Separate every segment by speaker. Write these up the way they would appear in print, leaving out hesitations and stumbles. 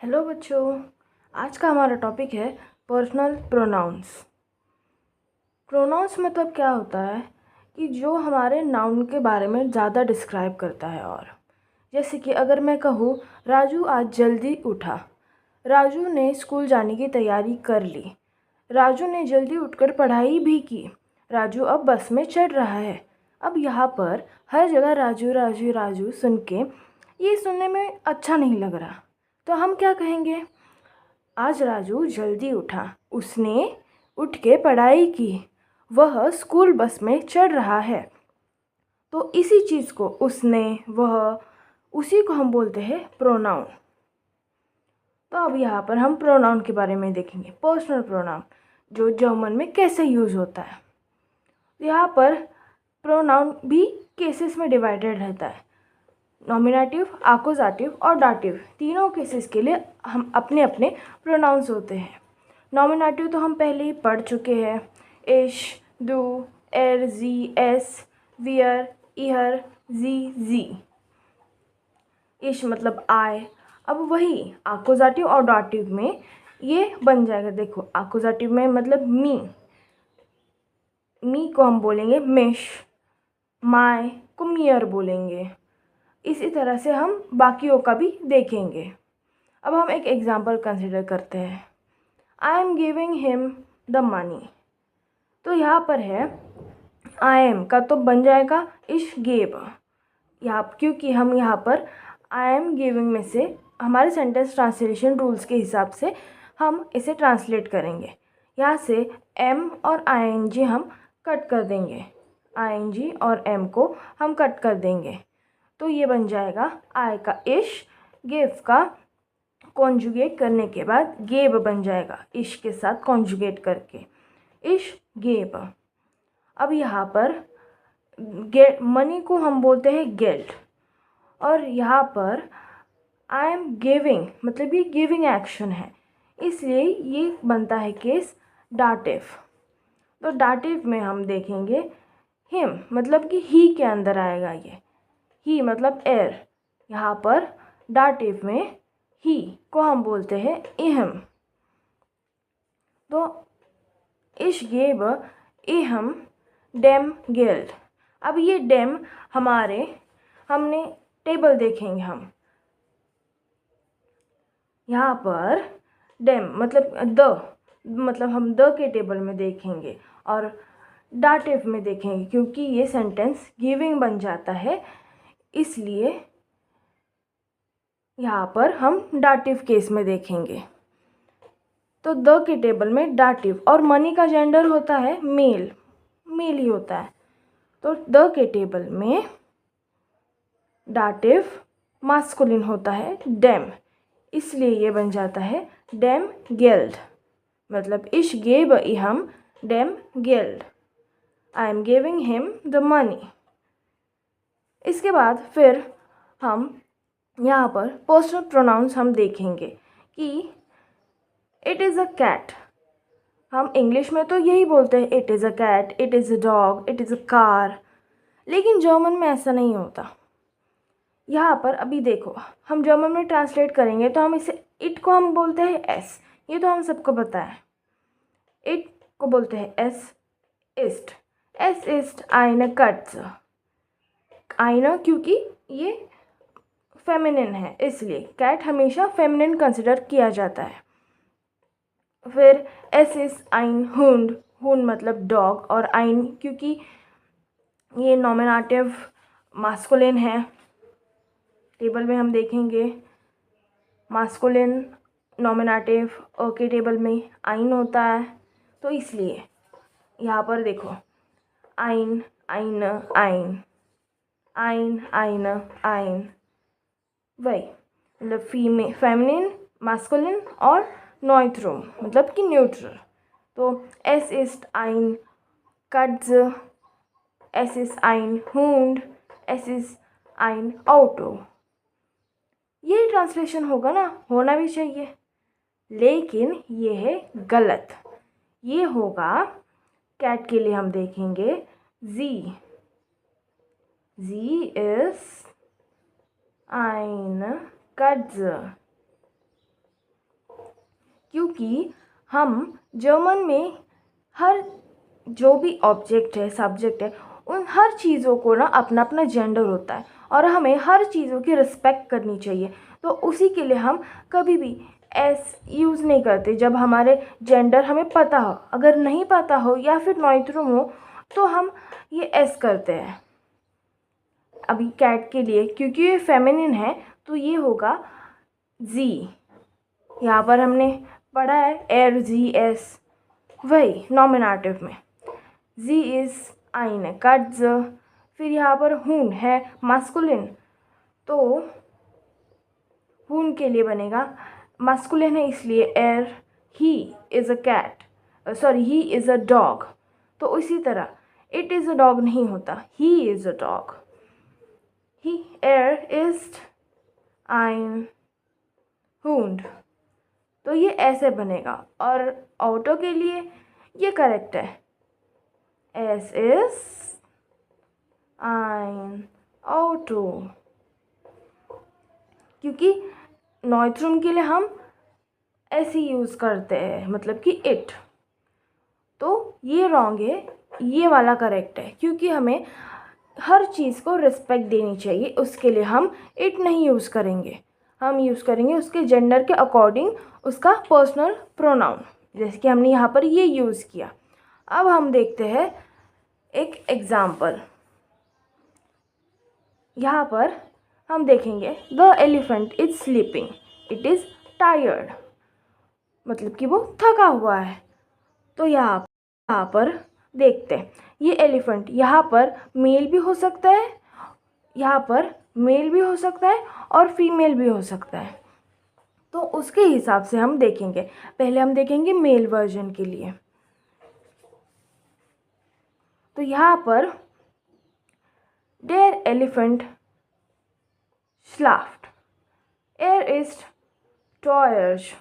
Speaker 1: Hello बच्चों। आज का हमारा टॉपिक है पर्सनल प्रोनाउंस। प्रोनाउंस मतलब क्या होता है कि जो हमारे नाउन के बारे में ज़्यादा डिस्क्राइब करता है। और जैसे कि अगर मैं कहूँ राजू आज जल्दी उठा, राजू ने स्कूल जाने की तैयारी कर ली, राजू ने जल्दी उठकर पढ़ाई भी की, राजू अब बस में चढ़ रहा है। अब यहाँ पर हर जगह राजू राजू राजू सुन के ये सुनने में अच्छा नहीं लग रहा, तो हम क्या कहेंगे? आज राजू जल्दी उठा, उसने उठ के पढ़ाई की, वह स्कूल बस में चढ़ रहा है। तो इसी चीज़ को उसने, वह, उसी को हम बोलते हैं प्रोनाउन। तो अब यहाँ पर हम प्रोनाउन के बारे में देखेंगे। पर्सनल प्रोनाउन जो जर्मन में कैसे यूज़ होता है। यहाँ पर प्रोनाउन भी केसेस में डिवाइडेड रहता है। नॉमिनेटिव, आकुजाटिव और डाटिव, तीनों केसेस के लिए हम अपने अपने प्रोनाउंस होते हैं। नॉमिनेटिव तो हम पहले ही पढ़ चुके हैं। इश, दू, एर, जी, एस, वियर, इहर, जी। इश मतलब आय। अब वही आकुजाटिव और डाटिव में ये बन जाएगा। देखो आकुजाटिव में मतलब मी को हम बोलेंगे मिश, माय को मियर बोलेंगे। इसी तरह से हम बाकियों का भी देखेंगे। अब हम एक एग्जाम्पल कंसिडर करते हैं। आई am giving him the money. तो यहाँ पर है आई एम का तो बन जाएगा इश गेव, यहाँ क्योंकि हम यहाँ पर आई एम गिविंग में से हमारे सेंटेंस ट्रांसलेशन रूल्स के हिसाब से हम इसे ट्रांसलेट करेंगे। यहाँ से एम और आईएनजी हम कट कर देंगे, आईएनजी और एम को हम कट कर देंगे। तो ये बन जाएगा आई का इश, गिव का कॉन्जुगेट करने के बाद गेब बन जाएगा, इश के साथ कॉन्जुगेट करके इश गेब। अब यहाँ पर मनी को हम बोलते हैं गेल्ड, और यहाँ पर आई एम गिविंग मतलब ये गिविंग एक्शन है, इसलिए ये बनता है केस डाटिव। तो डाटिव में हम देखेंगे हिम मतलब कि ही के अंदर आएगा ये, ही मतलब एर। यहाँ पर डाटिव में ही को हम बोलते हैं इहम। तो इश गेब इहम डेम गिल्ड। अब ये डेम हमने टेबल देखेंगे हम। यहाँ पर डेम मतलब हम द के टेबल में देखेंगे और डाटिव में देखेंगे, क्योंकि ये सेंटेंस गिविंग बन जाता है, इसलिए यहाँ पर हम डाटिव केस में देखेंगे। तो द के टेबल में डाटिव, और मनी का जेंडर होता है मेल ही होता है। तो द के टेबल में डाटिव मास्कुलिन होता है डेम, इसलिए ये बन जाता है डेम गेल्ड। मतलब इश गेब इहम डेम गेल्ड, I am giving him the money. इसके बाद फिर हम यहाँ पर पर्सनल प्रोनाउंस हम देखेंगे कि इट इज़ अ कैट। हम इंग्लिश में तो यही बोलते हैं it is a cat, it is a dog, it is a car, लेकिन जर्मन में ऐसा नहीं होता। यहाँ पर अभी देखो हम जर्मन में ट्रांसलेट करेंगे तो हम इसे इट को हम बोलते हैं एस, ये तो हम सबको पता है। इट को बोलते हैं एस इस्ट आइने कट्स। आइना क्योंकि ये फेमिनिन है, इसलिए कैट हमेशा फेमिनिन कंसिडर किया जाता है। फिर एस इस आइन हुंड, हुंड मतलब डॉग, और आइन क्योंकि ये नॉमिनेटिव मास्कुलिन है। टेबल में हम देखेंगे मास्कुलिन नॉमिनेटिव के टेबल में आइन होता है, तो इसलिए यहाँ पर देखो आइन आइन आइन आइन आइन आइन, वही मतलब फेमिनिन मास्कुलिन और नॉइट्रोम मतलब कि न्यूट्रल। तो एस इस्ट आइन कट्स, एस इस आइन हुंड, एस इस आइन ऑटो। यही ट्रांसलेशन होगा ना, होना भी चाहिए, लेकिन ये है गलत। ये होगा कैट के लिए हम देखेंगे जी इज आइन कट्स, क्योंकि हम जर्मन में हर जो भी ऑब्जेक्ट है, सब्जेक्ट है, उन हर चीज़ों को ना अपना अपना जेंडर होता है और हमें हर चीज़ों की रिस्पेक्ट करनी चाहिए। तो उसी के लिए हम कभी भी एस यूज़ नहीं करते जब हमारे जेंडर हमें पता हो। अगर नहीं पता हो या फिर नॉइट्रुम हो तो हम ये एस करते हैं। अभी कैट के लिए क्योंकि ये फेमिनिन है तो ये होगा जी। यहाँ पर हमने पढ़ा है एर जी एस, वही नॉमिनेटिव में जी इज़ आइन कट्स। फिर यहाँ पर हून है मास्कुलिन, तो हून के लिए बनेगा मास्कुलिन है इसलिए er he is a cat, sorry he is a dog. तो इसी तरह इट इज़ अ डॉग नहीं होता, ही इज़ अ डॉग। ही एर इज़ आइन हूंड, तो ये ऐसे बनेगा। और ऑटो के लिए ये करेक्ट है, एस इज आइन ऑटो, क्योंकि नॉइट्रुम के लिए हम ऐसे यूज़ करते हैं, मतलब कि इट। तो ये रॉन्ग है, ये वाला करेक्ट है, क्योंकि हमें हर चीज़ को रिस्पेक्ट देनी चाहिए। उसके लिए हम इट नहीं यूज़ करेंगे, हम यूज़ करेंगे उसके जेंडर के अकॉर्डिंग उसका पर्सनल प्रोनाउन, जैसे कि हमने यहाँ पर ये यूज़ किया। अब हम देखते हैं एक एग्ज़ाम्पल। यहाँ पर हम देखेंगे the elephant is sleeping, it is tired, मतलब कि वो थका हुआ है। तो यहाँ पर देखते हैं ये एलिफेंट, यहाँ पर मेल भी हो सकता है, यहाँ पर मेल भी हो सकता है और फीमेल भी हो सकता है। तो उसके हिसाब से हम देखेंगे। पहले हम देखेंगे मेल वर्जन के लिए। तो यहाँ पर डेयर एलिफेंट स्लाफ्ट, एर इज टॉयर्स।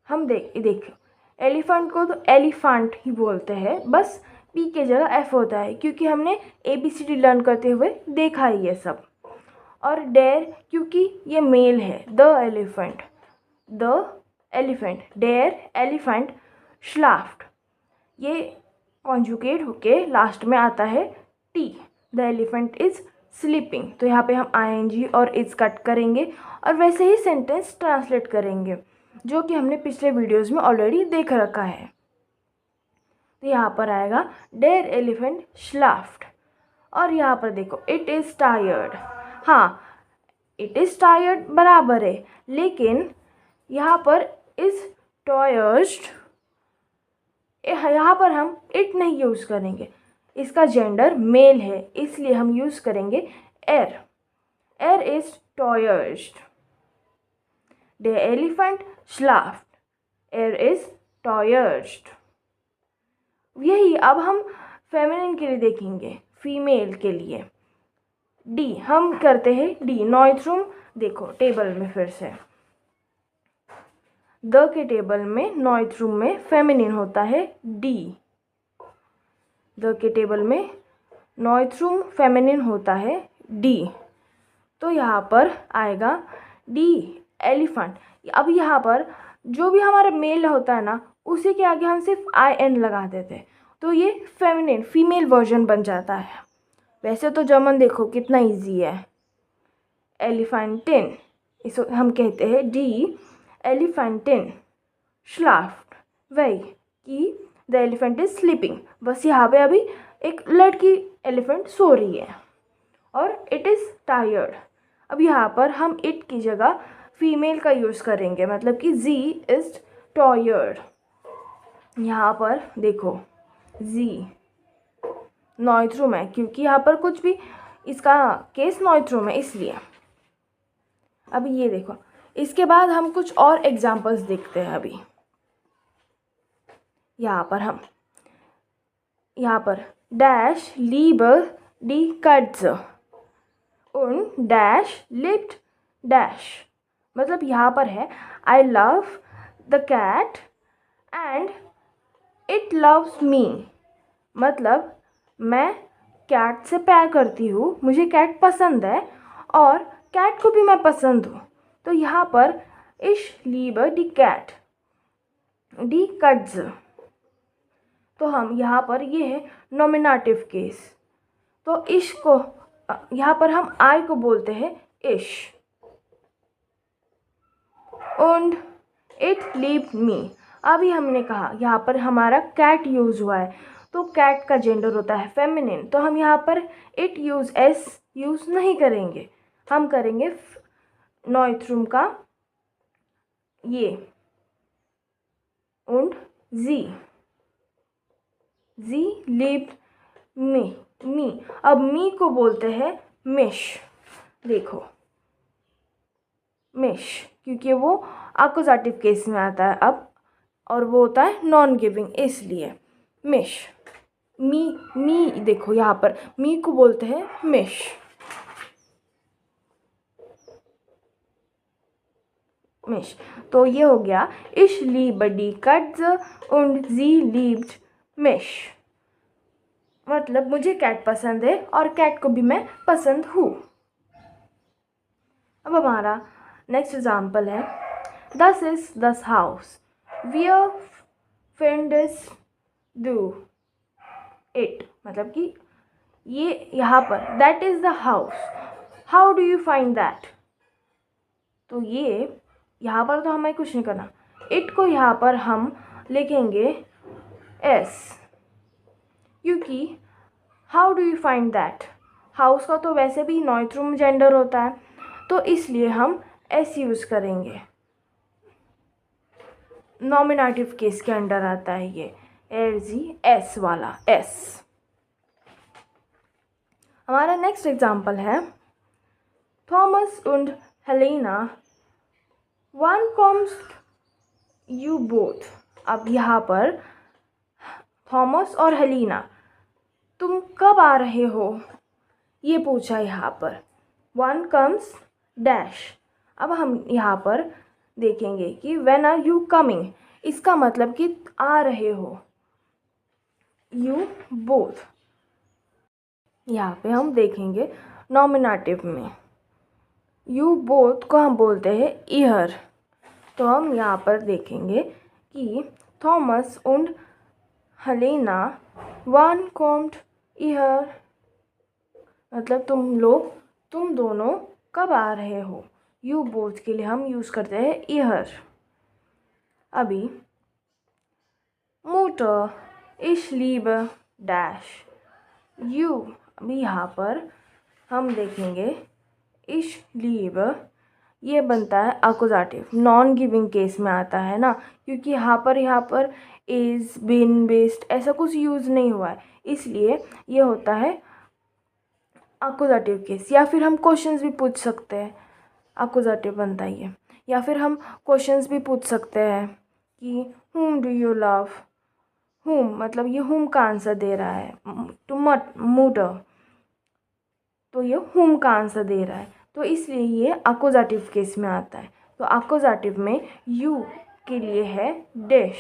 Speaker 1: हम देखो एलिफेंट को तो एलिफेंट ही बोलते हैं, बस पी के जगह एफ होता है, क्योंकि हमने ABCD लर्न करते हुए देखा है ये सब। और डेयर क्योंकि ये मेल है, द एलिफेंट डेयर एलिफेंट स्लाफ्ट, ये कॉन्जुगेट होके लास्ट में आता है T, the elephant is sleeping. तो यहाँ पे हम ING और इज़ कट करेंगे और वैसे ही सेंटेंस ट्रांसलेट करेंगे, जो कि हमने पिछले वीडियोस में ऑलरेडी देख रखा है। तो यहाँ पर आएगा डेयर एलिफेंट स्लाफ्ट, और यहाँ पर देखो इट इज़ टायर्ड। हाँ, इट इज़ टायर्ड बराबर है, लेकिन यहाँ पर इज़ टॉयर्ड, यहाँ पर हम इट नहीं यूज़ करेंगे, इसका जेंडर मेल है, इसलिए हम यूज़ करेंगे एर। एर इज़ टॉयर्ड, द एलिफेंट स्लाफ्ट, एर इज़ टॉयर्ड। यही अब हम फेमिनिन के लिए देखेंगे, फीमेल के लिए डी। हम करते हैं डी, नॉइट्रुम। देखो टेबल में फिर से द के टेबल में नॉइट्रुम में फेमिनिन होता है डी, द के टेबल में नॉइट्रुम फेमिनिन होता है डी। तो यहाँ पर आएगा डी एलिफेंट। अब यहाँ पर जो भी हमारा मेल होता है ना, उसी के आगे हम सिर्फ IN लगा देते हैं, तो ये फेमिनिन फीमेल वर्जन बन जाता है। वैसे तो जर्मन देखो कितना इजी है, एलिफेंटिन, इसको हम कहते हैं डी एलिफेंटिन स्लाफ्ट, वही कि द एलिफेंट इज स्लीपिंग। बस यहाँ पे अभी एक लड़की एलिफेंट सो रही है, और इट इज़ टायर्ड। अब यहाँ पर हम इट की जगह फीमेल का यूज़ करेंगे, मतलब कि जी इज़ टायर्ड। यहाँ पर देखो जी नॉइट्रुम है, क्योंकि यहाँ पर कुछ भी इसका केस नॉइट्रुम है, इसलिए। अभी ये देखो, इसके बाद हम कुछ और एग्जांपल्स देखते हैं। अभी यहाँ पर डैश लीबर डी कट्स उन डैश लिप्ट डैश, मतलब यहाँ पर है I love the cat and it loves me, मतलब मैं कैट से प्यार करती हूँ, मुझे कैट पसंद है और कैट को भी मैं पसंद हूँ। तो यहाँ पर इश लीबर दी कैट, डी कट्स, तो हम यहाँ पर ये है नॉमिनेटिव केस, तो इश को यहाँ पर हम आई को बोलते हैं इश। und it liebt me, अभी हमने कहा यहाँ पर हमारा कैट यूज़ हुआ है, तो कैट का जेंडर होता है फेमिनिन, तो हम यहाँ पर इट यूज़ एस यूज़ नहीं करेंगे, हम करेंगे नॉइथ्रुम का ये und sie liebt me, अब मी को बोलते हैं मिश, देखो मिश, क्योंकि वो अक्यूजेटिव केस में आता है अब, और वो होता है नॉन गिविंग, इसलिए मिश। मी देखो यहाँ पर मी को बोलते हैं मिश। तो ये हो गया इश liebe die Katze und sie liebt mich, मतलब मुझे कैट पसंद है और कैट को भी मैं पसंद हूँ। अब हमारा नेक्स्ट एग्जाम्पल है दस इज दस house wear friends do it, मतलब कि ये यहाँ पर that is the house, how do you find that, तो ये यहाँ पर तो हमें कुछ नहीं करना, इट को यहाँ पर हम लिखेंगे एस, क्योंकि how do you find that, house का तो वैसे भी नॉइथ्रुम जेंडर होता है, तो इसलिए हम एस यूज़ करेंगे, नॉमिनेटिव केस के अंडर आता है ये एस वाला एस। हमारा नेक्स्ट एग्जाम्पल है Thomas und Helena one comes you both, अब यहाँ पर थॉमस और हेलेना तुम कब आ रहे हो ये पूछा यहाँ पर, वन कम्स डैश, अब हम यहाँ पर देखेंगे कि व्हेन आर यू कमिंग, इसका मतलब कि आ रहे हो, यू बोथ, यहाँ पे हम देखेंगे नॉमिनेटिव में यू बोथ को हम बोलते हैं इहर, तो हम यहाँ पर देखेंगे कि थॉमस und हेलेना वन कॉम्ड इहर, मतलब तुम दोनों कब आ रहे हो, यू बोथ के लिए हम यूज़ करते हैं इहर। अभी मुटर ich liebe डैश यू, अभी यहाँ पर हम देखेंगे ich liebe, ये बनता है अक्यूजेटिव, नॉन गिविंग केस में आता है ना, क्योंकि यहाँ पर इज़ बिन बेस्ड ऐसा कुछ यूज़ नहीं हुआ है, इसलिए ये होता है अक्यूजेटिव केस। या फिर हम क्वेश्चंस भी पूछ सकते हैं, अक्यूजेटिव बनता है ये, या फिर हम क्वेश्चंस भी पूछ सकते हैं कि whom do you love, whom मतलब ये whom का आंसर दे रहा है, टू मुटर, तो ये whom का आंसर दे रहा है, तो इसलिए ये अक्यूजेटिव केस में आता है। तो अक्यूजेटिव में यू के लिए है डैश,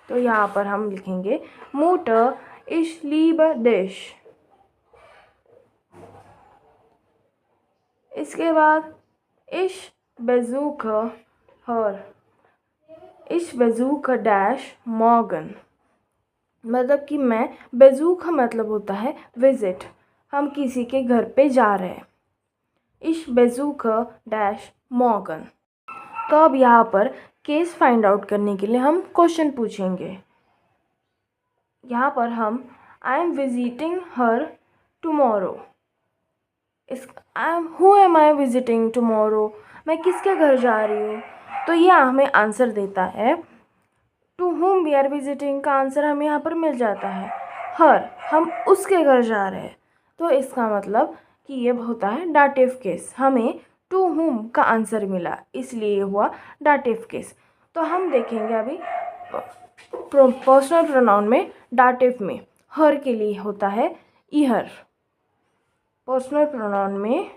Speaker 1: तो यहाँ पर हम लिखेंगे मुटर ich liebe डैश। इसके बाद ich besuche her, ich besuche dash morgen, मतलब कि मैं, बेजूक मतलब होता है विजिट, हम किसी के घर पे जा रहे हैं, ich besuche डैश morgen। तो अब यहाँ पर केस फाइंड आउट करने के लिए हम क्वेश्चन पूछेंगे, यहाँ पर हम I am visiting her tomorrow, who am I visiting tomorrow, मैं किसके घर जा रही हूँ, तो ये हमें आंसर देता है to whom we are visiting, का आंसर हमें यहाँ पर मिल जाता है हर, हम उसके घर जा रहे हैं, तो इसका मतलब कि ये होता है डाटिव केस, हमें टू हुम का आंसर मिला इसलिए हुआ डाटिव केस। तो हम देखेंगे अभी पर्सनल प्रोनाउन में डाटिव में हर के लिए होता है इहर, पर्सनल प्रोनाउन में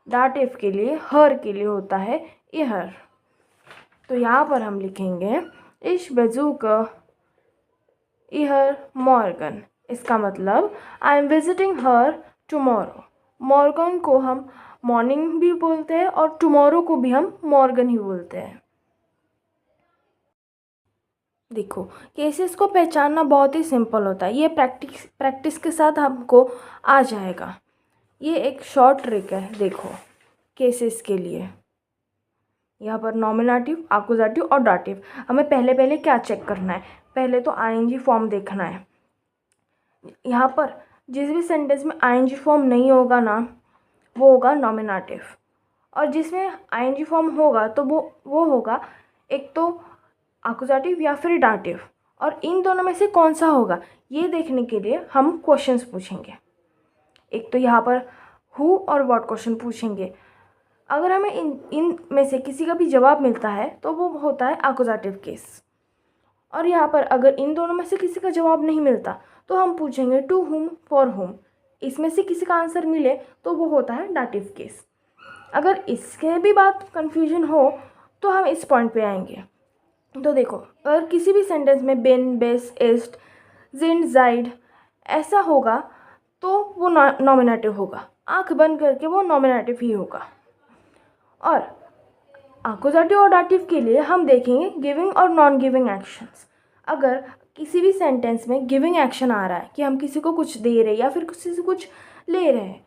Speaker 1: डाटिव के लिए हर के लिए होता है इहर, तो यहाँ पर हम लिखेंगे ich besuche इहर मॉर्गन, इसका मतलब I am visiting her tomorrow, Morgan को हम मॉर्निंग भी बोलते हैं और टुमारो को भी हम मॉर्गन ही बोलते हैं। देखो, केसेस को पहचानना बहुत ही सिंपल होता है। ये प्रैक्टिस के साथ हमको आ जाएगा। ये एक शॉर्ट ट्रिक है। देखो, केसेस के लिए यहाँ पर नॉमिनेटिव, एक्यूजेटिव और डाटिव। हमें पहले क्या चेक करना है? पहले तो आईएनजी फॉर्म देखना है। यहाँ पर जिस भी सेंटेंस में आईएनजी फॉर्म नहीं होगा ना, वो होगा नॉमिनेटिव। और जिसमें आईएनजी फॉर्म होगा तो वो होगा एक तो एक्यूजेटिव या फिर डाटिव। और इन दोनों में से कौन सा होगा, ये देखने के लिए हम क्वेश्चंस पूछेंगे। एक तो यहाँ पर हु और व्हाट क्वेश्चन पूछेंगे। अगर हमें इन में से किसी का भी जवाब मिलता है तो वो होता है एक्यूजेटिव केस। और यहाँ पर अगर इन दोनों में से किसी का जवाब नहीं मिलता तो हम पूछेंगे टू हुम, फॉर हुम। इसमें से किसी का आंसर मिले तो वो होता है डाटिव केस। अगर इसके भी बात कन्फ्यूजन हो तो हम इस पॉइंट पे आएंगे। तो देखो, अगर किसी भी सेंटेंस में बिन, बेस, इस्ट, जिन, जाइड ऐसा होगा तो वो नॉमिनेटिव होगा। आंख बंद करके वो नॉमिनेटिव ही होगा। और एक्यूजेटिव और डाटिव के लिए हम देखेंगे गिविंग और नॉन गिविंग एक्शंस। अगर किसी भी सेंटेंस में गिविंग एक्शन आ रहा है कि हम किसी को कुछ दे रहे हैं या फिर किसी से कुछ ले रहे हैं,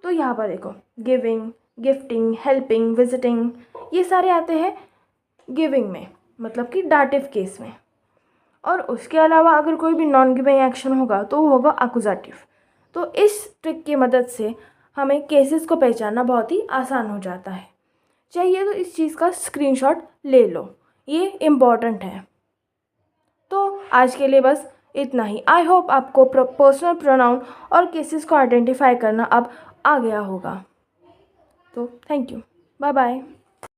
Speaker 1: तो यहाँ पर देखो गिविंग, गिफ्टिंग, हेल्पिंग, विजिटिंग, ये सारे आते हैं गिविंग में, मतलब कि डाटिव केस में। और उसके अलावा अगर कोई भी नॉन गिविंग एक्शन होगा तो वो होगा एक्यूजेटिव। तो इस ट्रिक की मदद से हमें केसेस को पहचानना बहुत ही आसान हो जाता है। चाहिए तो इस चीज़ का स्क्रीनशॉट ले लो, ये इम्पॉर्टेंट है। तो आज के लिए बस इतना ही। आई होप आपको पर्सनल प्रोनाउन और केसेस को आइडेंटिफाई करना अब आ गया होगा। तो थैंक यू, बाय बाय।